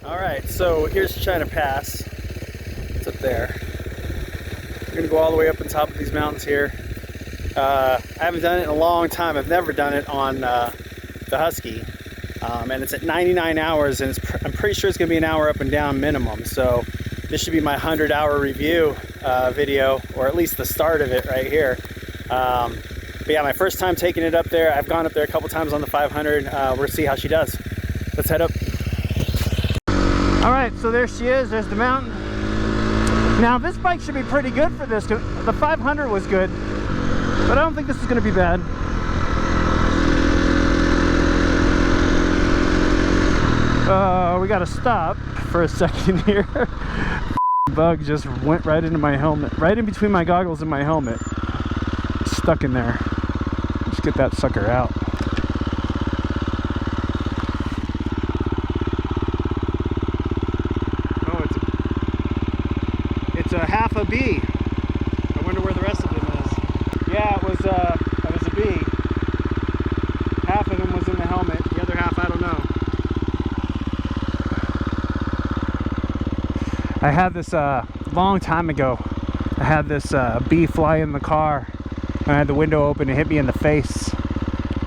Alright, so here's China Pass. It's up there. We're going to go all the way up on top of these mountains here. I haven't done it in a long time. I've never done it on the Husky. And it's at 99 hours, and I'm pretty sure it's going to be an hour up and down minimum. So this should be my 100-hour review video, or at least the start of it right here. But yeah, my first time taking it up there. I've gone up there a couple times on the 500. We're going to see how she does. Let's head up. Alright, so there she is. There's the mountain. Now, this bike should be pretty good for this. The 500 was good, but I don't think this is going to be bad. We got to stop for a second here. Bug just went right into my helmet, right in between my goggles and my helmet. Stuck in there. Let's get that sucker out. Oh, it's a half a B. I wonder where the rest of them is. Yeah, it was a B. Half of them was in the helmet. The other half, I don't know. I had this long time ago. I had this bee fly in the car. I had the window open and hit me in the face,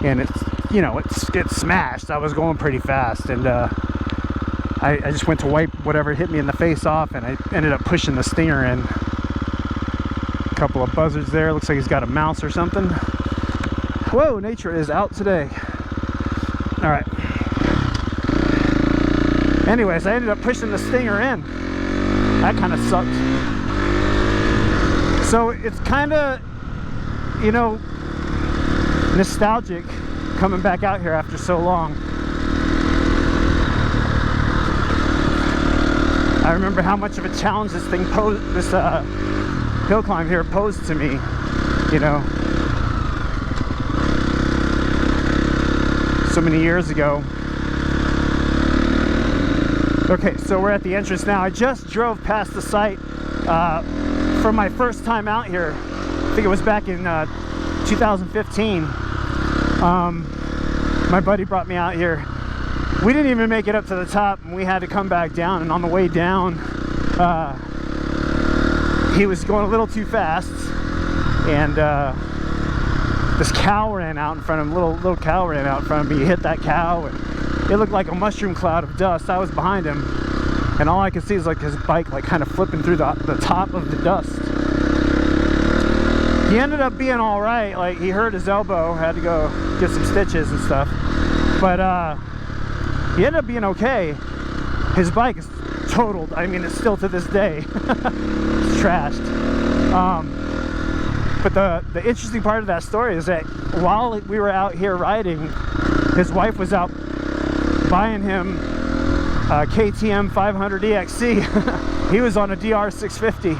and it's, you know, it smashed. I was going pretty fast, and I just went to wipe whatever hit me in the face off, and I ended up pushing the stinger in. A couple of buzzards there. Looks like he's got a mouse or something. Whoa, nature is out today. All right. Anyways, I ended up pushing the stinger in. That kind of sucked. So it's kind of, you know, nostalgic coming back out here after so long. I remember how much of a challenge this thing posed, this hill climb here posed to me, you know, so many years ago. Okay, so we're at the entrance now. I just drove past the site for my first time out here. I think it was back in 2015. My buddy brought me out here. We didn't even make it up to the top, and we had to come back down. And on the way down, he was going a little too fast, and this cow ran out in front of him. Little cow ran out in front of me. He hit that cow, and it looked like a mushroom cloud of dust. I was behind him, and all I could see is like his bike like kind of flipping through the top of the dust. He ended up being all right. Like, he hurt his elbow, had to go get some stitches and stuff, but he ended up being okay. His bike is totaled. I mean, it's still to this day it's trashed. But the interesting part of that story is that while we were out here riding, his wife was out buying him a KTM 500 EXC. He was on a DR 650,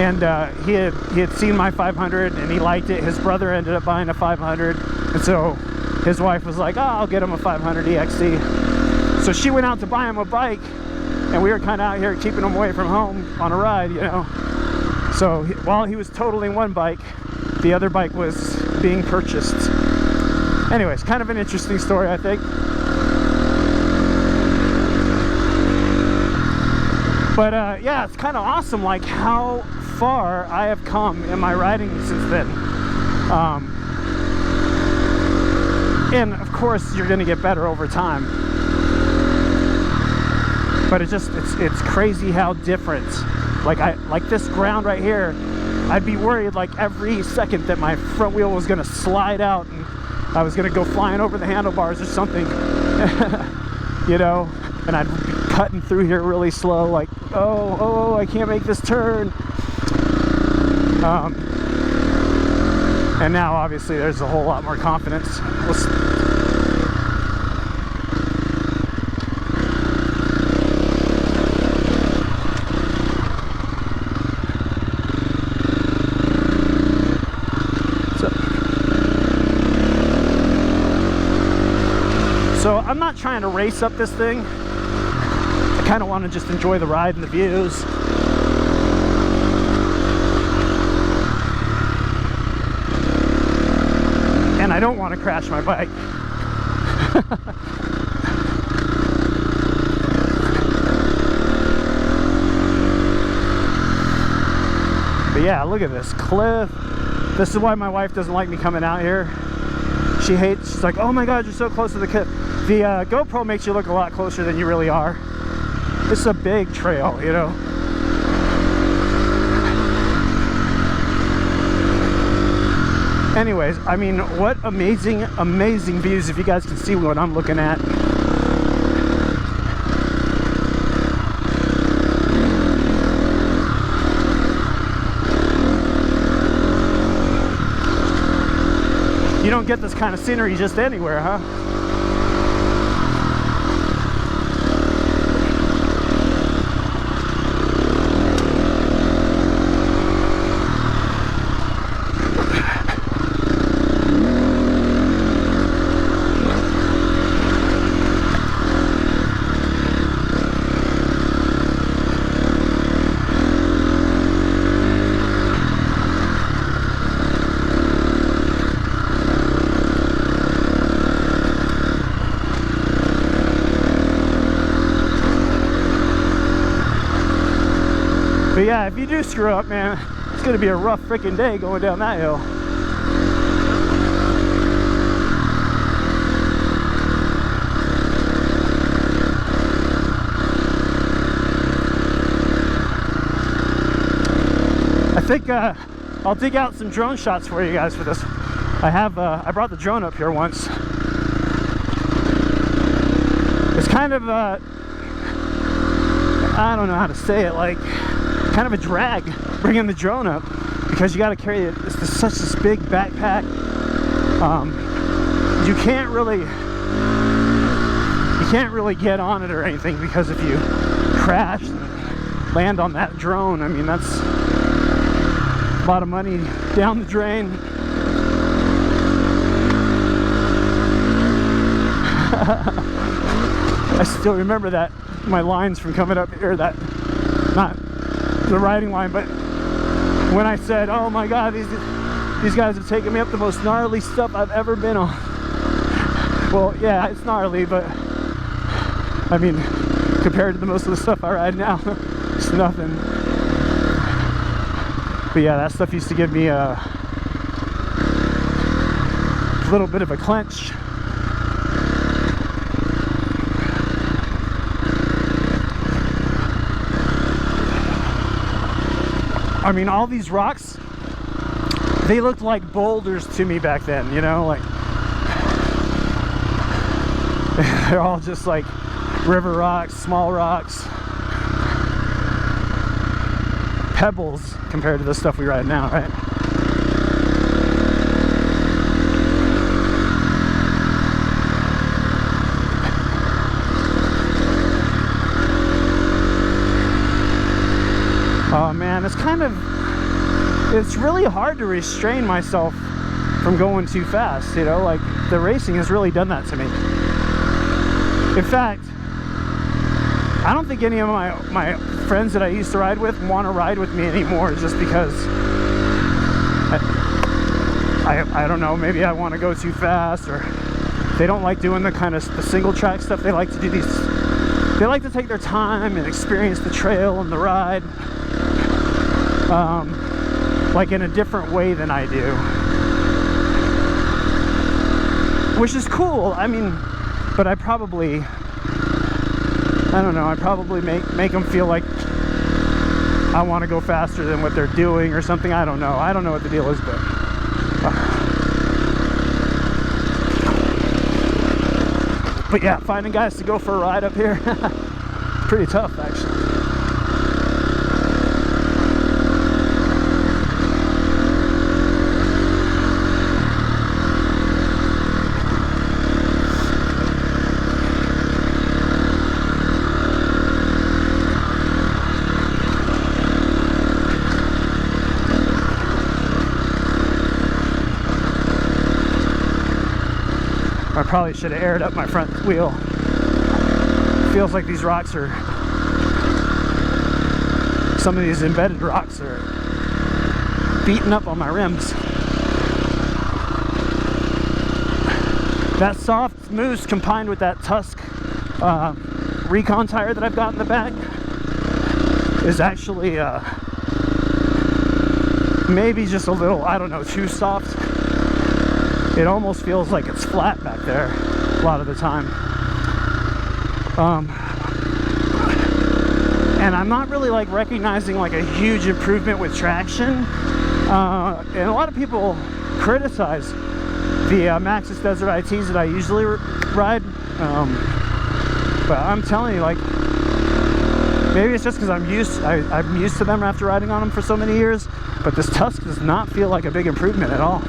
and he had seen my 500 and he liked it. His brother ended up buying a 500, and so his wife was like, oh, I'll get him a 500 EXC. So she went out to buy him a bike, and we were kind of out here keeping him away from home on a ride, you know. So while he was totaling one bike, the other bike was being purchased. Anyways, kind of an interesting story, I think. But yeah, it's kind of awesome, like how far I have come in my riding since then. And of course, you're going to get better over time. But it's crazy how different. Like this ground right here, I'd be worried like every second that my front wheel was going to slide out and I was going to go flying over the handlebars or something. You know, and I'd be cutting through here really slow, like, oh, I can't make this turn. And now obviously there's a whole lot more confidence. So I'm not trying to race up this thing. I kind of want to just enjoy the ride and the views. And I don't want to crash my bike. yeah, look at this cliff. This is why my wife doesn't like me coming out here. She's like, oh my god, you're so close to the cliff. The GoPro makes you look a lot closer than you really are. This is a big trail, you know. Anyways, I mean, what amazing views, if you guys can see what I'm looking at. You don't get this kind of scenery just anywhere, huh? But yeah, if you do screw up, man, it's gonna be a rough freaking day going down that hill. I think I'll dig out some drone shots for you guys for this. I brought the drone up here once. It's kind of I don't know how to say it, like kind of a drag bringing the drone up because you got to carry it. It's such this big backpack. You can't really get on it or anything, because if you crash and land on that drone, I mean, that's a lot of money down the drain. I still remember that, my lines from coming up here, that, not the riding line, but when I said, oh my god, these guys have taken me up the most gnarly stuff I've ever been on. Well, yeah, it's gnarly, but I mean, compared to the most of the stuff I ride now, it's nothing. But yeah, that stuff used to give me a little bit of a clench. I mean, all these rocks, they looked like boulders to me back then, you know, like they're all just like river rocks, small rocks, pebbles compared to the stuff we ride now, right? Oh man, it's really hard to restrain myself from going too fast, you know, like the racing has really done that to me. In fact, I don't think any of my friends that I used to ride with want to ride with me anymore, just because I don't know, maybe I want to go too fast, or they don't like doing the kind of the single track stuff. They like to do these, they like to take their time and experience the trail and the ride. Like in a different way than I do, which is cool. I mean, but I probably make them feel like I want to go faster than what they're doing or something. I don't know what the deal is, but yeah, finding guys to go for a ride up here, pretty tough actually. I probably should have aired up my front wheel. Feels like these rocks are, some of these embedded rocks are beating up on my rims. That soft mousse combined with that Tusk Recon tire that I've got in the back is actually, it's really hard to restrain myself from going too fast, you know, like the racing has really done that to me. In fact, I don't think any of my friends that I used to ride with want to ride with me anymore, just because I mean, maybe just a little, I don't know, too soft. It almost feels like it's flat back there a lot of the time. And I'm not really like recognizing like a huge improvement with traction. And a lot of people criticize the Maxxis Desert ITs that I usually ride. But I'm telling you, like, maybe it's just because I'm used to them after riding on them for so many years. But this Tusk does not feel like a big improvement at all.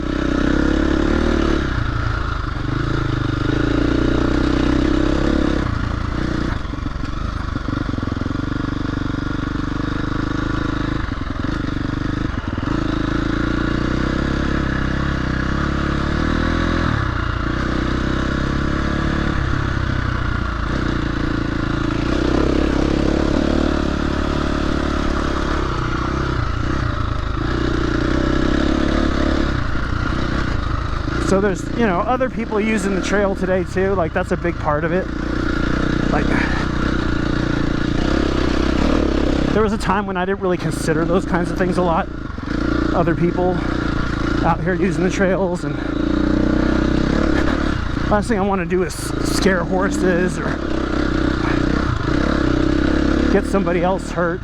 So there's, you know, other people using the trail today too. Like, that's a big part of it. Like, there was a time when I didn't really consider those kinds of things a lot. Other people out here using the trails, and last thing I want to do is scare horses or get somebody else hurt.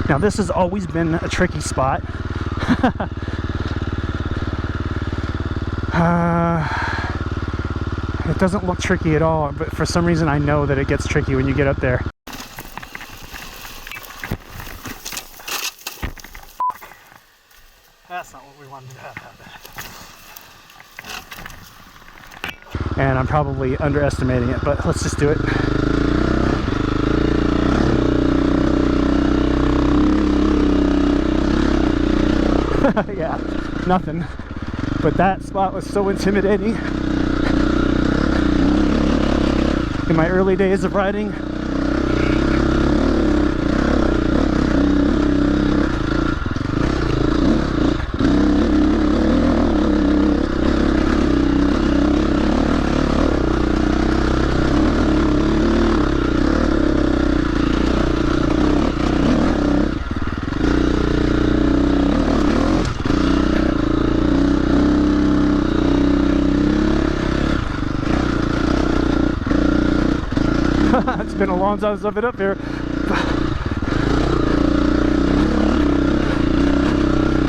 Now, this has always been a tricky spot. It doesn't look tricky at all, but for some reason I know that it gets tricky when you get up there. That's not what we wanted to have. And I'm probably underestimating it, but let's just do it. Yeah, nothing. But that spot was so intimidating. In my early days of riding. It's been a long time since I've been up here.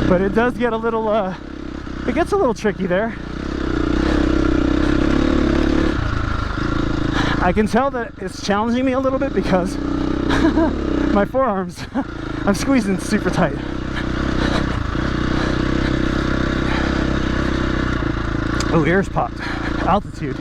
But it does get a little, it gets a little tricky there. I can tell that it's challenging me a little bit because my forearms, I'm squeezing super tight. Oh, ears popped. Altitude.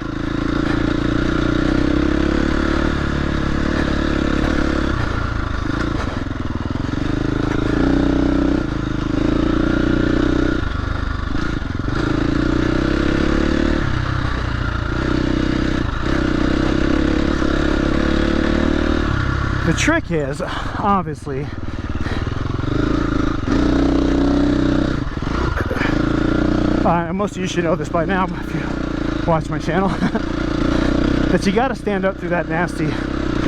The trick is, obviously, most of you should know this by now if you watch my channel, that you gotta stand up through that nasty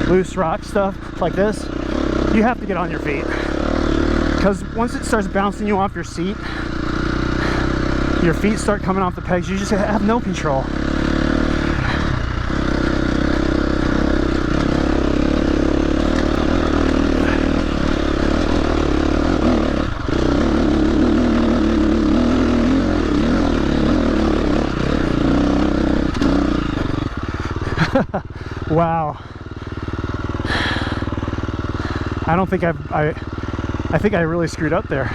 loose rock stuff like this. You have to get on your feet, because once it starts bouncing you off your seat, your feet start coming off the pegs, you just have no control. Wow. I don't think I think I really screwed up there.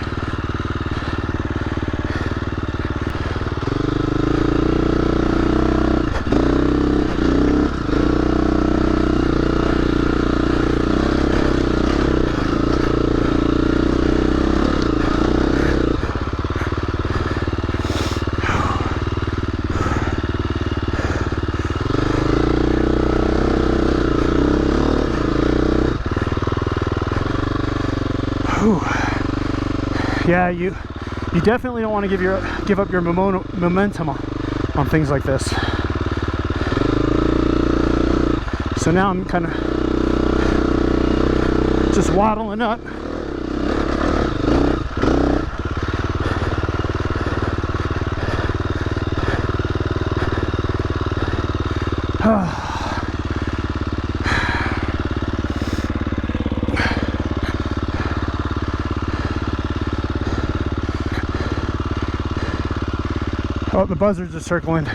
Yeah, you definitely don't want to give up your momentum on things like this. So now I'm kind of Just waddling up. Oh, the buzzards are circling.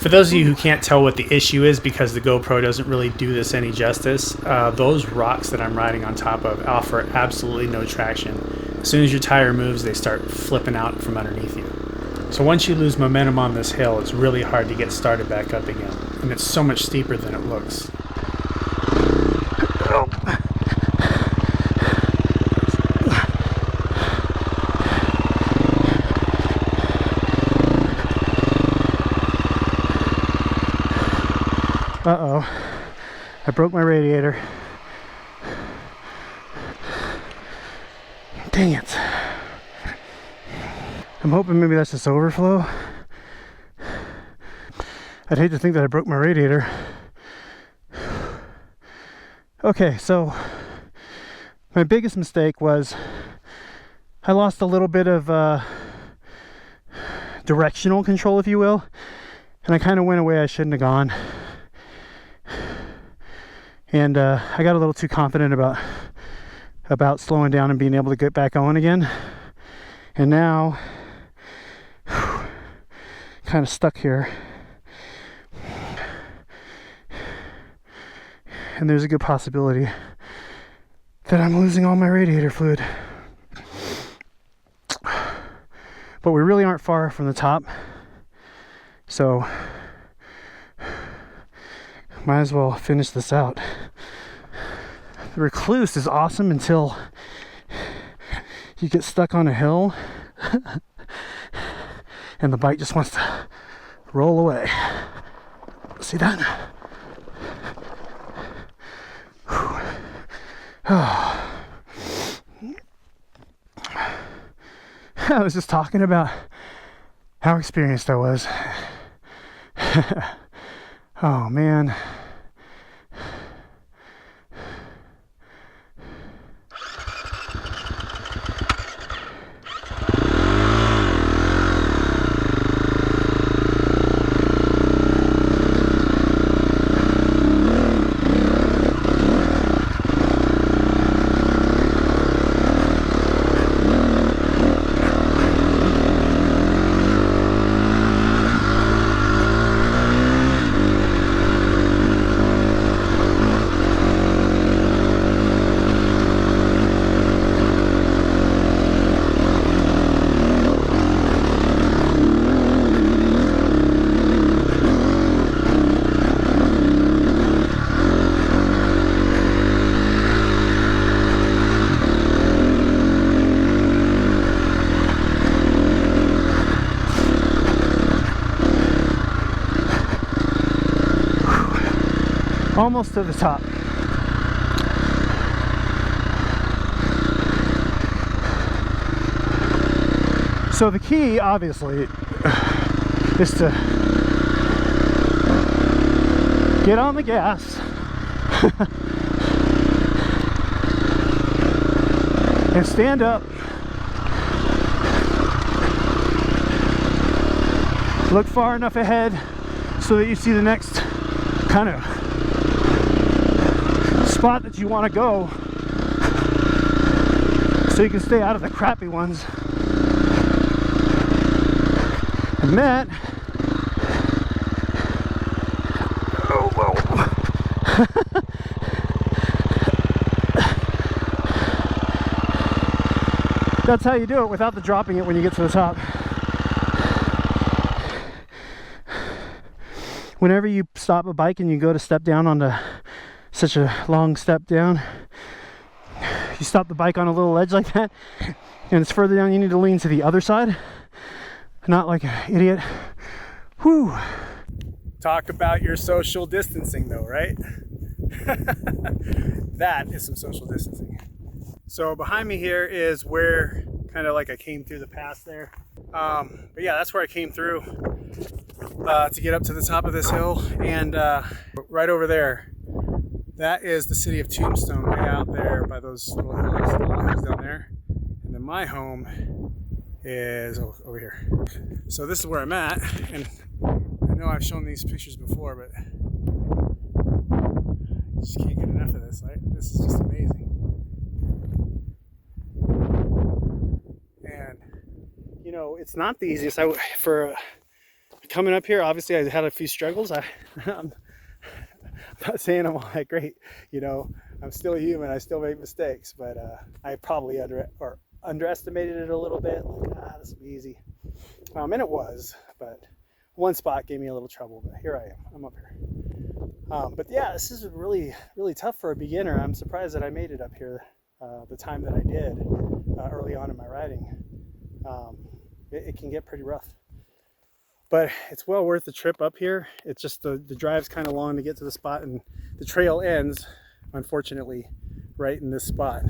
For those of you who can't tell what the issue is because the GoPro doesn't really do this any justice, those rocks that I'm riding on top of offer absolutely no traction. As soon as your tire moves, they start flipping out from underneath you. So once you lose momentum on this hill, it's really hard to get started back up again. And it's so much steeper than it looks. Oh. Uh-oh, I broke my radiator. Dang it. I'm hoping maybe that's just overflow. I'd hate to think that I broke my radiator. Okay, so my biggest mistake was I lost a little bit of directional control, if you will, and I kind of went away I shouldn't have gone. And I got a little too confident about slowing down and being able to get back on again. And now, kind of stuck here. And there's a good possibility that I'm losing all my radiator fluid. But we really aren't far from the top. So might as well finish this out. The Recluse is awesome until you get stuck on a hill and the bike just wants to roll away. See that? I was just talking about how experienced I was. Oh man. Almost to the top. So the key, obviously, is to get on the gas and stand up. Look far enough ahead so that you see the next kind of spot that you want to go, so you can stay out of the crappy ones. And that, oh whoa. That's how you do it without the dropping it when you get to the top. Whenever you stop a bike and you go to step down onto such a long step down, you stop the bike on a little ledge like that and it's further down, you need to lean to the other side, not like an idiot. Whew. Talk about your social distancing though, right? That is some social distancing. So behind me here is where kind of like I came through the pass there. But yeah, that's where I came through to get up to the top of this hill, and right over there That is the city of Tombstone, way out there by those little hills down there. And then my home is over here. So this is where I'm at, and I know I've shown these pictures before, but I just can't get enough of this. This is just amazing. And you know, it's not the easiest. For coming up here, obviously I had a few struggles. I'm not saying I'm all that great, you know, I'm still human, I still make mistakes, but I probably underestimated it a little bit, like, this will be easy. And it was, but one spot gave me a little trouble, but here I am, I'm up here. But yeah, this is really, really tough for a beginner. I'm surprised that I made it up here the time that I did early on in my riding. It can get pretty rough. But it's well worth the trip up here. It's just the drive's kind of long to get to the spot, and the trail ends, unfortunately, right in this spot.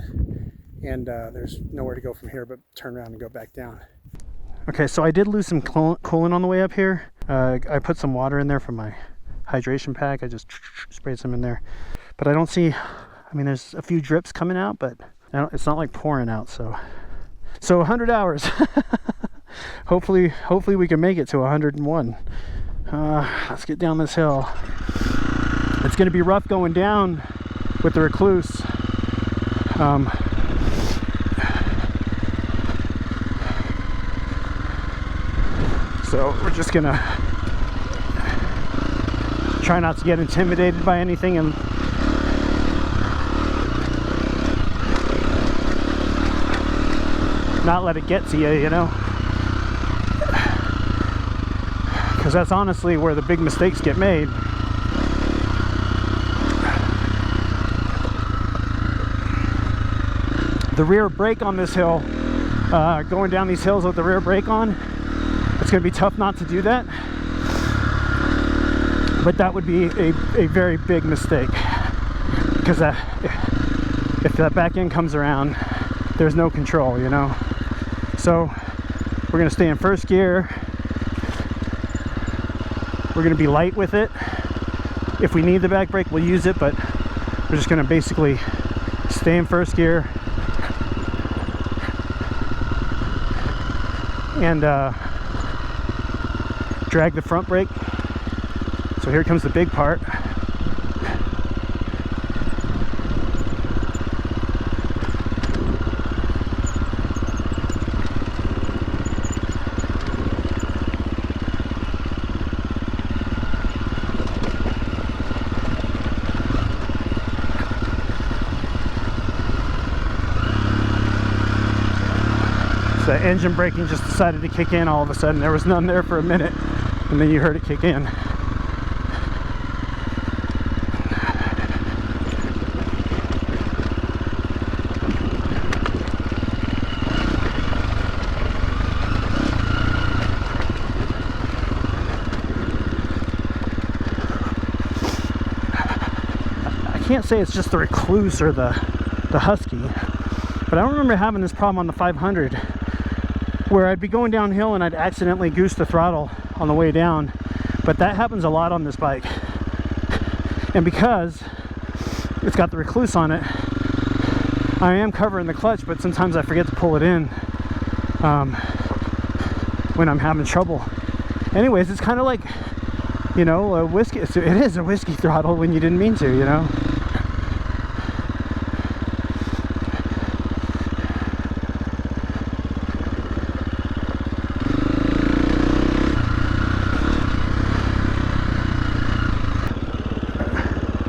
And there's nowhere to go from here but turn around and go back down. Okay, so I did lose some coolant on the way up here. I put some water in there from my hydration pack. I just sprayed some in there. But I don't see, I mean, there's a few drips coming out, but it's not like pouring out, so 100 hours. Hopefully we can make it to 101. Let's get down this hill. It's going to be rough going down with the recluse. So we're just going to try not to get intimidated by anything and not let it get to you, you know? Because that's honestly where the big mistakes get made. The rear brake on this hill, going down these hills with the rear brake on, it's going to be tough not to do that. But that would be a very big mistake. Because if that back end comes around, there's no control, you know? So we're going to stay in first gear. We're going to be light with it. If we need the back brake, we'll use it, but we're just going to basically stay in first gear and drag the front brake. So here comes the big part. The engine braking just decided to kick in all of a sudden. There was none there for a minute, and then you heard it kick in. I can't say it's just the recluse or the Husky, but I don't remember having this problem on the 500. Where I'd be going downhill and I'd accidentally goose the throttle on the way down, but that happens a lot on this bike. And because it's got the recluse on it, I am covering the clutch, but sometimes I forget to pull it in when I'm having trouble. Anyways, it's kind of like, you know, a whiskey. It is a whiskey throttle when you didn't mean to, you know.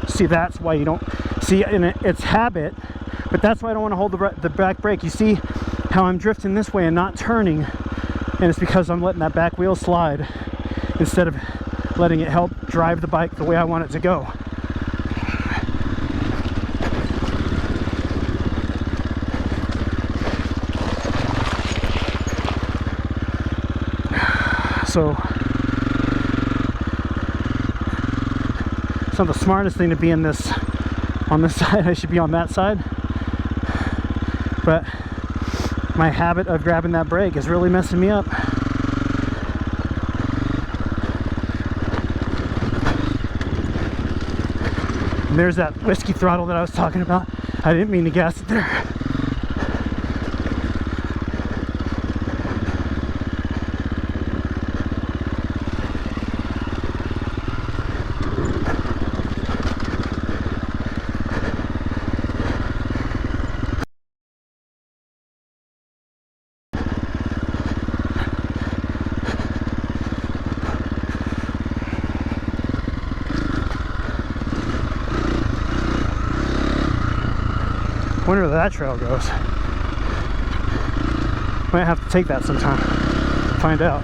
See, that's why you don't see, and it's habit, but that's why I don't want to hold the back brake. You see how I'm drifting this way and not turning, and it's because I'm letting that back wheel slide instead of letting it help drive the bike the way I want it to go. So it's not the smartest thing to be on this side. I should be on that side, but my habit of grabbing that brake is really messing me up. And there's that whiskey throttle that I was talking about. I didn't mean to gas it there. Wonder where that trail goes. Might have to take that sometime. Find out.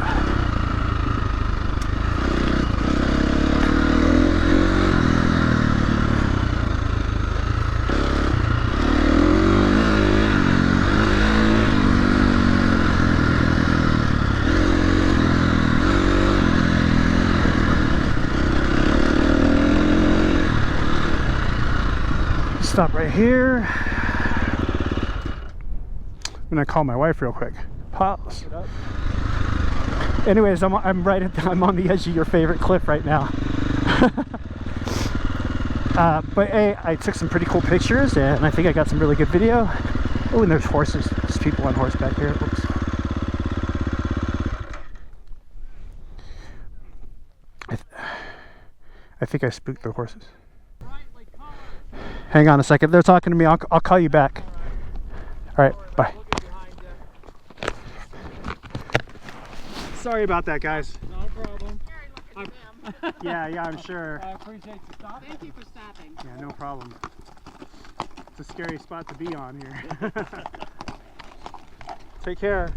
Stop right here. I'm gonna call my wife real quick. Pause. Anyways, I'm on the edge of your favorite cliff right now. But hey, I took some pretty cool pictures, and I think I got some really good video. Oh, and there's horses. There's people on horseback here. Oops. I think I spooked the horses. Hang on a second. They're talking to me. I'll call you back. All right. Bye. Sorry about that, guys. No problem. Yeah, I'm sure. I appreciate you stopping. Thank you for stopping. Yeah, no problem. It's a scary spot to be on here. Take care.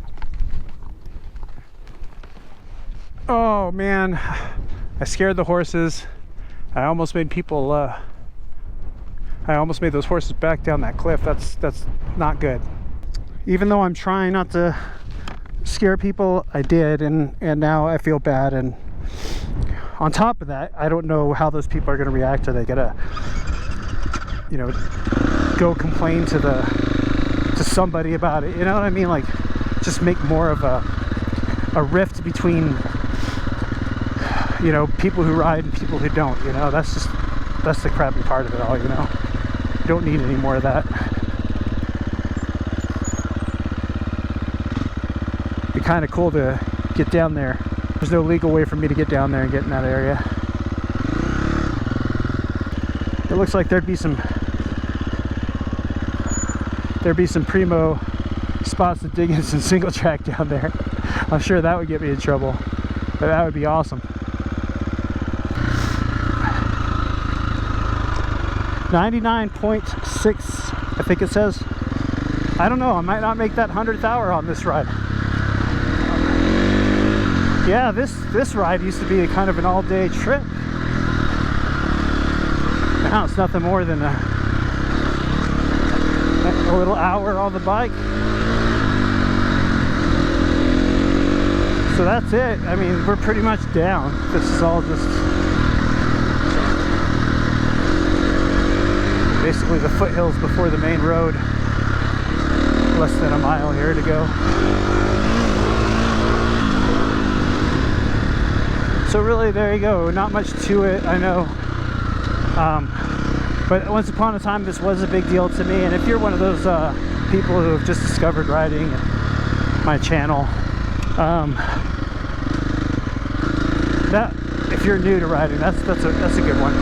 Oh man, I scared the horses. I almost made people. I almost made those horses back down that cliff. That's not good. Even though I'm trying not to scare people, I did, and now I feel bad. And on top of that, I don't know how those people are going to react. Are they gonna, you know, go complain to somebody about it? You know what I mean? Like, just make more of a rift between, you know, people who ride and people who don't. You know, that's the crappy part of it all. You know, you don't need any more of that. It'd be kind of cool to get down there. There's no legal way for me to get down there and get in that area. It looks like there'd be some primo spots to dig in some single track down there. I'm sure that would get me in trouble, but that would be awesome. 99.6, I think it says. I don't know, I might not make that 100th hour on this ride. Yeah, this ride used to be a kind of an all-day trip. Now it's nothing more than a little hour on the bike. So that's it. I mean, we're pretty much down. This is all just basically the foothills before the main road. Less than a mile here to go. So really, there you go. Not much to it, I know. But once upon a time, this was a big deal to me. And if you're one of those people who have just discovered riding my channel, that if you're new to riding, that's a good one.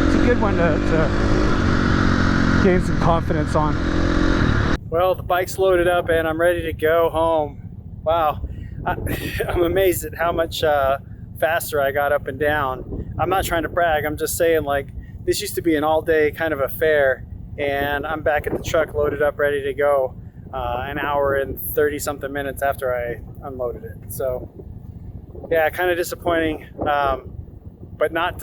It's a good one to gain some confidence on. Well, the bike's loaded up and I'm ready to go home. Wow, I'm amazed at how much faster I got up and down. I'm not trying to brag. I'm just saying, like, this used to be an all-day kind of affair, and I'm back at the truck loaded up, ready to go. An hour and 30-something minutes after I unloaded it. So, yeah, kind of disappointing, but not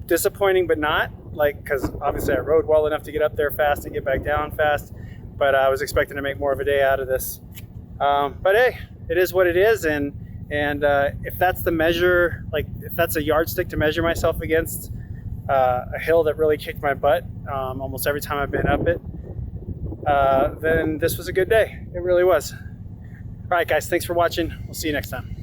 disappointing, but not, like, because obviously I rode well enough to get up there fast and get back down fast, but I was expecting to make more of a day out of this. But hey, it is what it is, and if that's the measure, like if that's a yardstick to measure myself against, a hill that really kicked my butt almost every time I've been up it, then this was a good day. It really was. All right, guys, thanks for watching. We'll see you next time.